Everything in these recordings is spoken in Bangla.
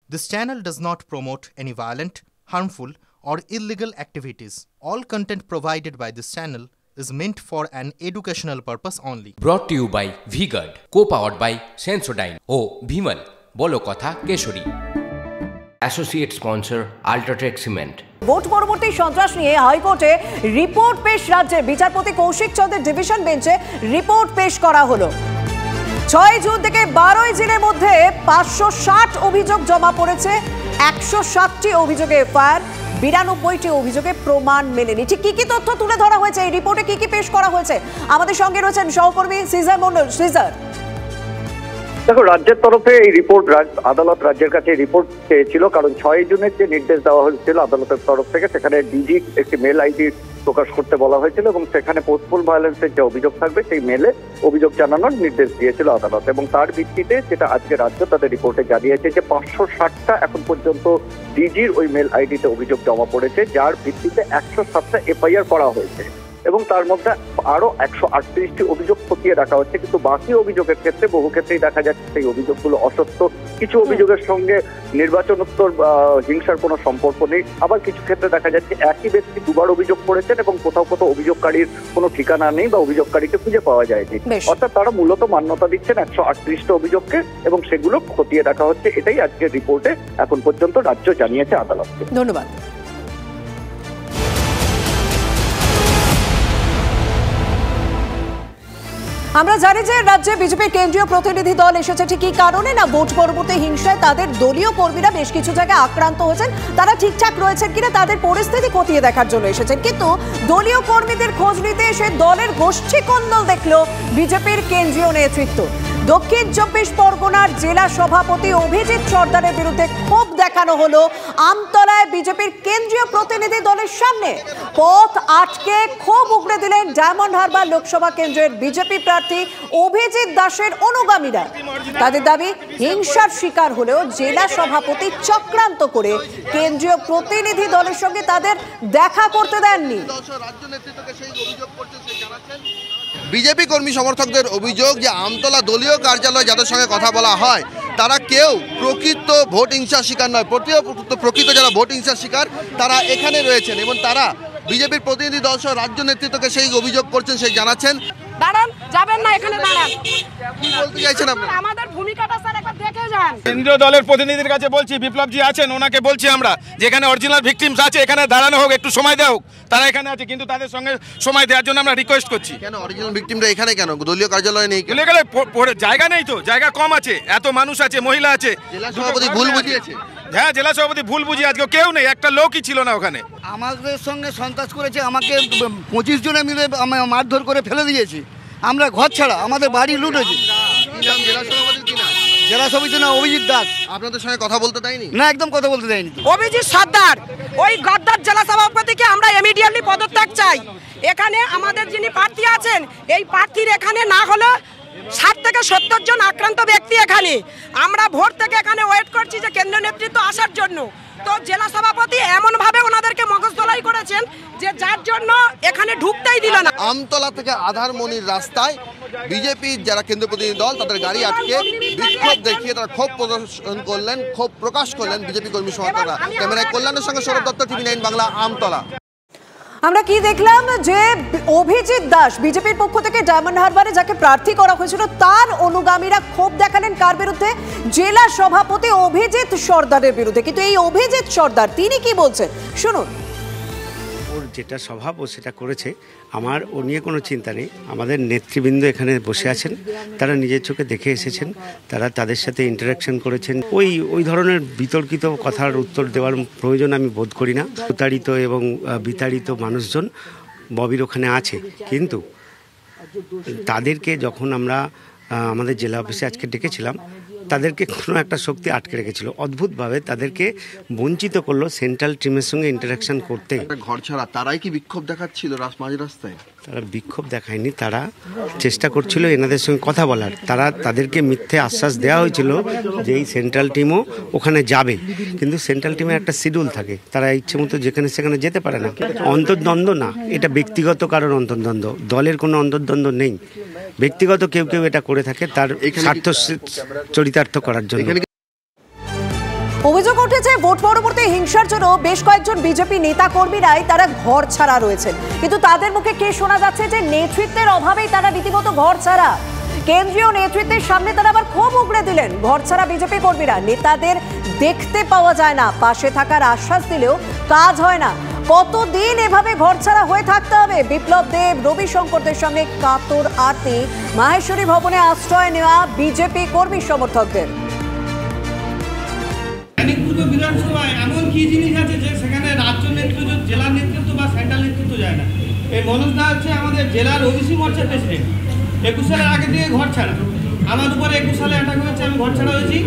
This channel does not promote any violent, harmful, or illegal activities. All content provided by this channel is meant for an educational purpose only. Brought to you by V-Guard, co-powered by Sensodyne O Bhimal, বলো কথা কেশরী। Associate sponsor Ultratech Cement. Vote পরবর্তী সন্ত্রাস নিয়ে হাইকোর্টে রিপোর্ট পেশ রাজ্যের বিচারপতি কৌশিক চন্দ্রের ডিভিশন বেঞ্চে রিপোর্ট পেশ করা হলো। 6 জুন থেকে 12 দিনের মধ্যে 560 অভিযোগ জমা পড়েছে। 107টি অভিযোগে এফআইআর, 92টি অভিযোগে প্রমাণ মেলেনি। ঠিক কি তথ্য তুলে ধরা হয়েছে এই রিপোর্টে, কি পেশ করা হয়েছে? আমাদের সঙ্গে রয়েছেন সহকর্মী সিজার মন্ডল। সিজার, দেখো, রাজ্যের তরফে এই রিপোর্ট আদালত রাজ্যের কাছে রিপোর্ট চেয়েছিল, কারণ 6 জুনের যে নির্দেশ দেওয়া হয়েছিল আদালতের তরফ থেকে, সেখানে ডিজি একটি মেল আইডি প্রকাশ করতে বলা হয়েছিল এবং সেখানে পোস্টফুল ভায়োলেন্সের যে অভিযোগ থাকবে সেই মেলে অভিযোগ জানানোর নির্দেশ দিয়েছিল আদালত। এবং তার ভিত্তিতে যেটা আজকে রাজ্য তাদের রিপোর্টে জানিয়েছে যে 560টা এখন পর্যন্ত ডিজির ওই মেল আইডিতে অভিযোগ জমা পড়েছে, যার ভিত্তিতে 107টা এফআইআর করা হয়েছে এবং তার মধ্যে আরো 138টি অভিযোগ খতিয়ে রাখা হচ্ছে। কিন্তু বাকি অভিযোগের ক্ষেত্রে বহু ক্ষেত্রেই দেখা যাচ্ছে সেই অভিযোগগুলো অসত্য। কিছু অভিযোগের সঙ্গে নির্বাচনোত্তর হিংসার কোনো সম্পর্ক নেই, আবার কিছু ক্ষেত্রে দেখা যাচ্ছে একই ব্যক্তি দুবার অভিযোগ করেছেন এবং কোথাও কোথাও অভিযোগকারীর কোনো ঠিকানা নেই বা অভিযোগকারীকে খুঁজে পাওয়া যায়নি। অর্থাৎ তারা মূলত মান্যতা দিচ্ছেন 138টা অভিযোগকে এবং সেগুলো খতিয়ে রাখা হচ্ছে। এটাই আজকের রিপোর্টে এখন পর্যন্ত রাজ্য জানিয়েছে আদালতকে। ধন্যবাদ। আমরা জানি যে রাজ্যে বিজেপির কেন্দ্রীয় প্রতিনিধি দল এসেছে ঠিক কি কারণে, না ভোট পরবর্তী হিংসায় তাদের দলীয় কর্মীরা বেশ কিছু জায়গায় আক্রান্ত হয়েছেন, তারা ঠিকঠাক রয়েছেন কিনা তাদের পরিস্থিতি খতিয়ে দেখার জন্য এসেছেন। কিন্তু দলীয় কর্মীদের খোঁজ নিতে এসে দলের গোষ্ঠী কোন্দল দেখলো বিজেপির কেন্দ্রীয় নেতৃত্ব। দক্ষিণ 24 পরগনার জেলা সভাপতি অভিজিৎ সর্দারের বিরুদ্ধে ক্ষোভ দেখানো হলো আমতলায় বিজেপির কেন্দ্রীয় প্রতিনিধি দলের সামনে। পথ আটকে ক্ষোভ উগড়ে দিলেন ডায়মন্ড হারবার লোকসভা কেন্দ্রের বিজেপি প্রার্থী অভিজিৎ দাসের অনুগামীরা। তাদের দাবি, হিংসার শিকার হলেও জেলা সভাপতি চক্রান্ত করে কেন্দ্রীয় প্রতিনিধি দলের সঙ্গে তাদের দেখা করতে দেননি। বিজেপি কর্মী সমর্থকদের অভিযোগ যে আমতলা দলীয় কার্যালয় যাদের সঙ্গে কথা বলা হয় তারা কেউ প্রকৃত ভোট হিংসার শিকার নয়। প্রকৃত যারা ভোট হিংসার শিকার তারা এখানে রয়েছেন এবং তারা বিজেপির প্রতিনিধি দল সহ রাজ্য নেতৃত্বকে সেই অভিযোগ করছেন, সেই জানাচ্ছেন। দাঁড়ান, যাবেন না, এখানে দাঁড়ান। কি বলতে চাইছেন আপনারা? আমাদের ভূমিকাটা স্যার একবার দেখে যান। কেন্দ্রীয় দলের প্রতিনিধির কাছে বলছি, বিপ্লবজি আছেন, ওনাকে বলছি আমরা যেখানে অরিজিনাল ভিকটিমস আছে এখানে দাঁড়ানো হোক, একটু সময় দেওয়া হোক। তারা এখানে আছে কিন্তু তাদের সঙ্গে সময় দেওয়ার জন্য আমরা রিকোয়েস্ট করছি। কেন অরিজিনাল ভিকটিমরা এখানে কেন? দলীয় কার্যালয়ে নেই? জায়গা নেই তো, জায়গা কম আছে, এত মানুষ আছে, মহিলা আছে। জেলা সভাপতি ভুল বুঝিয়েছে। হ্যাঁ, জেলা সভাপতি ভুল বুঝিয়ে আজকে কেউ নেই, একটা লোকই ছিল না ওখানে। আমাদের সঙ্গে সন্ত্রাস করেছে, আমাকে 25 জনে মিলে মারধর করে ফেলে দিয়েছে। আমরা ঘর ছাড়া, আমাদের বাড়ি লুট হয়েছে। জেলা সভাপতি না অভিজিৎ দাস। আপনাদের সঙ্গে কথা বলতে দেয়নি? না, একদম কথা বলতে দেয়নি। অভিজিৎ সর্দার, ওই গদ্দার জেলা সভাপতিকে আমরা ইমিডিয়েটলি পদত্যাগ চাই। এখানে আমাদের যিনি প্রার্থী আছেন, এই প্রার্থীর এখানে না হলে 60 থেকে 70 জন আক্রান্ত ব্যক্তি এখানে। আমরা ভোর থেকে এখানে ওয়েট করছি যে কেন্দ্রীয় নেতৃত্ব আসার জন্য। তো জেলা সভাপতি এমনভাবে ওনাদেরকে মগজধলাই করেছেন যে যার জন্য এখানে ঢুকতেই দিল না। আমতলা থেকে আধারমণির রাস্তায় বিজেপির যারা কেন্দ্রীয় প্রতিনিধি দল তাদের গাড়ি আটকে বিক্ষোভ দেখিয়ে তারা ক্ষোভ প্রদর্শন করলেন, ক্ষোভ প্রকাশ করলেন বিজেপি কর্মী সমর্থকরা। ক্যামেরায় কল্যাণের সঙ্গে সৌরভ দত্ত, টিভি 9 বাংলা, আমতলা। আমরা কি দেখলাম যে অভিজিৎ দাস বিজেপির পক্ষ থেকে ডায়মন্ড হারবারে যাকে প্রার্থী করা হয়েছিল তার অনুগামীরা ক্ষোভ দেখালেন কার বিরুদ্ধে? জেলা সভাপতি অভিজিৎ সর্দারের বিরুদ্ধে। কিন্তু এই অভিজিৎ সর্দার তিনি কি বলছেন শুনুন। ওর যেটা স্বভাব ও সেটা করেছে, আমার ও নিয়ে কোনো চিন্তা নেই। আমাদের নেতৃবৃন্দ এখানে বসে আছেন, তারা নিজের চোখে দেখে এসেছেন, তারা তাদের সাথে ইন্টারাকশন করেছেন। ওই ধরনের বিতর্কিত কথার উত্তর দেওয়ার প্রয়োজন আমি বোধ করি না। প্রতারিত এবং বিতাড়িত মানুষজন ববির ওখানে আছে, কিন্তু তাদেরকে যখন আমরা আমাদের জেলা অফিসে আজকে ডেকেছিলাম, তাদেরকে কোনো একটা শক্তি আটকে রেখেছিল, অদ্ভুতভাবে তাদেরকে বঞ্চিত করলো সেন্ট্রাল টিমের সঙ্গে ইন্টারাকশন করতে। ঘর ছাড়া তারাই কি বিক্ষোভ দেখাচ্ছিল মাঝ রাস্তায়? তারা বিক্ষোভ দেখায়নি, তারা চেষ্টা করছিল এনাদের সঙ্গে কথা বলার। তাদেরকে মিথ্যে আশ্বাস দেওয়া হয়েছিল যে এই সেন্ট্রাল টিমও ওখানে যাবে, কিন্তু সেন্ট্রাল টিমের একটা শিডিউল থাকে, তারা ইচ্ছে মতো যেখানে সেখানে যেতে পারে না। অন্তর্দ্বন্দ্ব না, এটা ব্যক্তিগত কারণ অন্তর্দ্বন্দ্ব, দলের কোনো অন্তর্দ্বন্দ্ব নেই। ব্যক্তিগত কেউ এটা করে থাকে তার স্বার্থ চরিতার্থ করার জন্য। অভিযোগ উঠেছে ভোট পরবর্তী হিংসার জন্য বেশ কয়েকজন বিজেপি নেতা কর্মীরাই তারা ঘর ছাড়া রয়েছেন, কিন্তু তাদের মুখে কে শোনা যাচ্ছে যে নেতৃত্বের অভাবেই তারা রীতিমতো ঘর ছাড়া। কেন্দ্রীয় নেতৃত্বের সামনে তারা আবার ক্ষোভ উগড়ে দিলেন। ঘর ছাড়া বিজেপি কর্মীরা নেতাদের দেখতে পাওয়া যায় না, পাশে থাকার আশ্বাস দিলেও কাজ হয় না। কতদিন এভাবে ঘর ছাড়া হয়ে থাকতে হবে? বিপ্লব দেব, রবিশঙ্করদের সঙ্গে কাতর আরতি মাহেশ্বরী ভবনে আশ্রয় নেওয়া বিজেপি কর্মী সমর্থকদের। বিধানসভায় এমন কি জিনিস আছে যে সেখানে রাজ্য নেতৃত্ব, জেলা নেতৃত্ব বা সেন্ট্রাল নেতৃত্ব যায় না? এই মনোজ দা হচ্ছে আমাদের জেলার ওবিসি মোর্চার প্রেসিডেন্ট। 21 সালের আগে থেকে ঘর ছাড়া, আমার উপরে 21 সালে অ্যাটাক হয়েছে, আমি ঘর ছাড়া হয়েছি।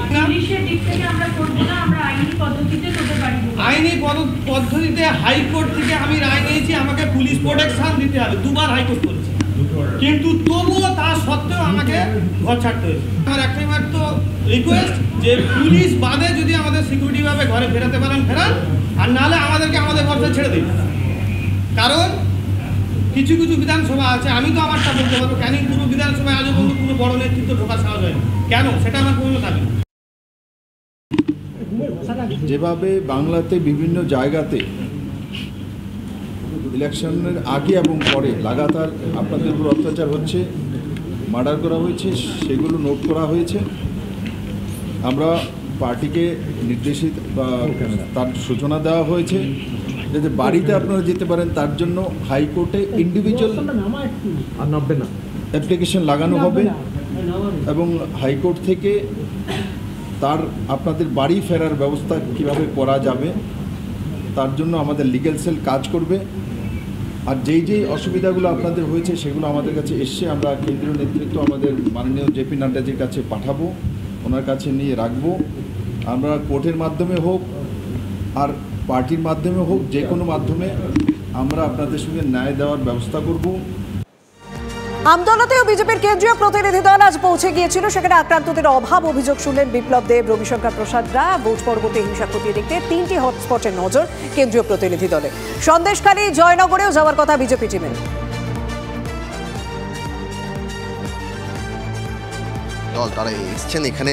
আইনি পদ্ধতিতে হাইকোর্ট থেকে আমি রায় নিয়েছি, আমাকে পুলিশ প্রোটেকশন দিতে হবে। 2 বার হাইকোর্ট করেছি, কিন্তু তবুও তা সত্ত্বেও আমাকে ঘর ছাড়তে হয়েছে। আমার একটাই মাত্র রিকোয়েস্ট যে পুলিশ বাদে যদি আমাদের সিকিউরিটি ভাবে ঘরে ফেরাতে পারেন ফেরান, আর নাহলে আমাদেরকে আমাদের ঘরটা ছেড়ে দিন। কারণ কিছু কিছু বিধানসভা আছে, আমি তো আমারটা বলতে পারবো, ক্যানিং পুরো বিধানসভায় আজও পর্যন্ত পুরো বড় নেতৃত্ব ঢোকার সাহস হয়নি। কেন? সেটা আমার কোনো থাকে। যেভাবে বাংলাতে বিভিন্ন জায়গাতে ইলেকশনের আগে এবং পরে লাগাতার আপনাদের উপর অত্যাচার হচ্ছে, মার্ডার করা হয়েছে, সেগুলো নোট করা হয়েছে। আমরা পার্টিকে নির্দেশিত বা তার সূচনা দেওয়া হয়েছে যাতে বাড়িতে আপনারা যেতে পারেন, তার জন্য হাইকোর্টে ইন্ডিভিজুয়াল অ্যাপ্লিকেশন লাগানো হবে এবং হাইকোর্ট থেকে তার আপনাদের বাড়ি ফেরার ব্যবস্থা কিভাবে করা যাবে তার জন্য আমাদের লিগ্যাল সেল কাজ করবে। আর যেই যেই অসুবিধাগুলো আপনাদের হয়েছে সেগুলো আমাদের কাছে এসছে, আমরা কেন্দ্রীয় নেতৃত্ব আমাদের মাননীয় জেপি নাড্ডাজির কাছে পাঠাবো, ওনার কাছে নিয়ে রাখবো। আমরা কোর্টের মাধ্যমে হোক আর পার্টির মাধ্যমে হোক, যে কোনো মাধ্যমে আমরা আপনাদের সঙ্গে ন্যায় দেওয়ার ব্যবস্থা করব। আমতলাতেও বিজেপির কেন্দ্রীয় প্রতিনিধি দল আজ পৌঁছে গিয়েছিল, সেখানে আক্রান্তদের অভাব অভিযোগ শুনলেন বিপ্লব দেব, রবিশঙ্কর প্রসাদরা। ভোট পরবর্তী হিংসা খতিয়ে দেখতে 3টি হটস্পটে নজর কেন্দ্রীয় প্রতিনিধি দলের। সন্দেশখালী, জয়নগরেও যাওয়ার কথা বিজেপি টিমের। দল তারা এসছেন এখানে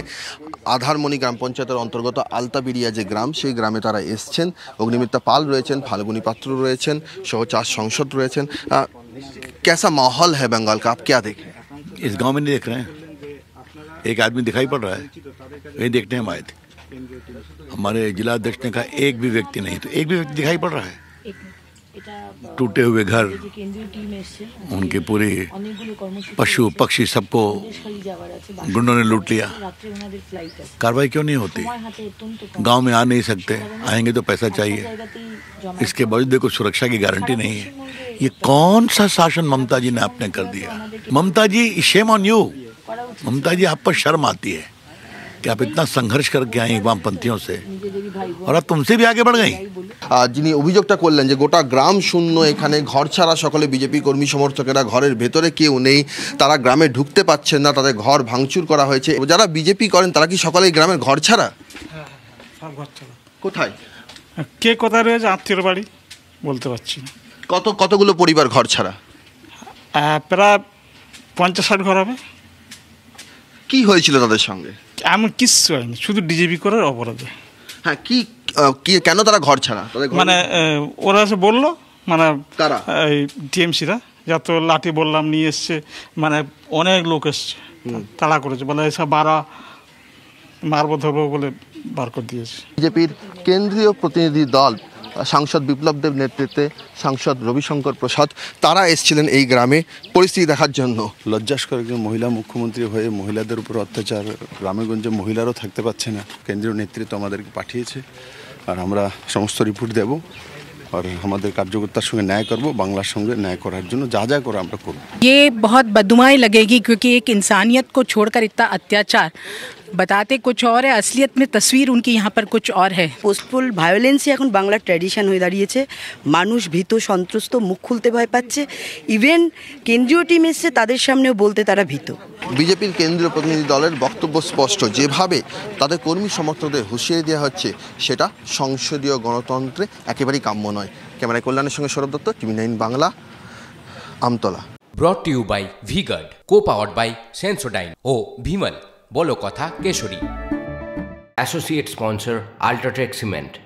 আধারমণি গ্রাম পঞ্চায়েতের অন্তর্গত আলতাবিরিয়া যে গ্রাম, সেই গ্রামে তারা এসছেন। অগ্নিমিত্রা পাল রয়েছেন, ফাল্গুনী পাত্র রয়েছেন, সহ 4 সংসদ রয়েছেন। कैसा माहौल है बंगाल का, आप क्या देख रहे हैं? इस गांव में नहीं देख रहे हैं, एक आदमी दिखाई पड़ रहा है, वही देखने हम आए थे। हमारे जिला अध्यक्ष ने कहा एक भी व्यक्ति नहीं, तो एक भी व्यक्ति दिखाई पड़ रहा है। टूटे हुए घर, उनके पूरे पशु पक्षी सबको गुंडों ने लूट लिया। कार्रवाई क्यों नहीं होती? गांव में आ नहीं सकते, आएंगे तो पैसा चाहिए, इसके बावजूद देखो सुरक्षा की गारंटी नहीं है। ये कौन सा शासन ममता जी ने आपने कर दिया? ममता जी, शेम ऑन यू। ममता जी, आप पर शर्म आती है कि आप इतना संघर्ष करके आई वामपंथियों से और अब तुमसे भी आगे बढ़ गई। যিনি অভিযোগটা করলেন যে গোটা গ্রাম শূন্য, এখানে ঘর ছাড়া সকলে বিজেপি কর্মী সমর্থকেরা, ঘরের ভেতরে কেউ নেই, তারা গ্রামে ঢুকতে পাচ্ছেন না, তাদের ঘর ভাঙচুর করা হয়েছে। যারা বিজেপি করেন তারা কি সকলেই গ্রামের ঘর ছাড়া? সব ঘর ছাড়া। কোথায় কে কোথায় রয়েছে আত্মীয়র বাড়ি বলতে পারছি না। কতগুলো পরিবার ঘর ছাড়া? প্রায় 50-60 ঘর হবে। কি হয়েছিল তাদের সঙ্গে? এমন কিচ্ছু হয়নি, শুধু ডিজেপি করার অপরাধে। হ্যাঁ, কি কেন তারা ঘর ছাড়া? মানে ওরা এসে বললো, মানে কারা? এই টিএমসিরা, যত লাঠি বললাম নিয়ে এসছে, মানে অনেক লোক এসছে, তাড়া করেছে, বলে এসব মারবো ধরবো বলে বার করে দিয়েছে। বিজেপির কেন্দ্রীয় প্রতিনিধি দল, সাংসদ বিপ্লব দেব নেতৃত্বে সাংসদ রবিশঙ্কর প্রসাদ, তারা এসেছিলেন এই গ্রামে পরিস্থিতি দেখার জন্য। লজ্জাস্কর, একজন মহিলা মুখ্যমন্ত্রী হয়ে মহিলাদের উপর অত্যাচার, গ্রামেগঞ্জে মহিলারাও থাকতে পারছে না। কেন্দ্রীয় নেতৃত্ব আমাদেরকে পাঠিয়েছে আর আমরা সমস্ত রিপোর্ট দেব और हमारे कार्यकर्तार संगे न्याय करब, बांग्लार संगे न्याय करार जोन्नो जा जा करे आमरा करब। ये बहुत बददुआई लगेगी क्योंकि एक इंसानियत को छोड़कर इतना अत्याचार बताते कुछ और है, असलियत में तस्वीर उनकी यहाँ पर कुछ और है। পোস্টফুল ভায়োলেন্সই এখন বাংলার ট্র্যাডিশন হয়ে দাঁড়িয়েছে। মানুষ ভীত, সন্ত্রস্ত, মুখ খুলতে ভয় পাচ্ছে। ইভেন কেন্দ্রীয় টিম এসছে, তাদের সামনেও বলতে তারা ভীত। বিজেপির কেন্দ্রীয় প্রতিনিধি দলের বক্তব্য স্পষ্ট, যেভাবে তাদের কর্মী সমর্থকদের হুঁশিয়ারি দেওয়া হচ্ছে সেটা সংসদীয় গণতন্ত্রে একেবারেই কাম্য নয়। ক্যামেরায় কল্যাণের সঙ্গে Sourav Dutta, TV9 Bangla, Amtala. Brought to you by V Guard, co powered by Sensodyne ও ভিমল, বলো কথা কেশরী। Associate sponsor, Ultratech Cement.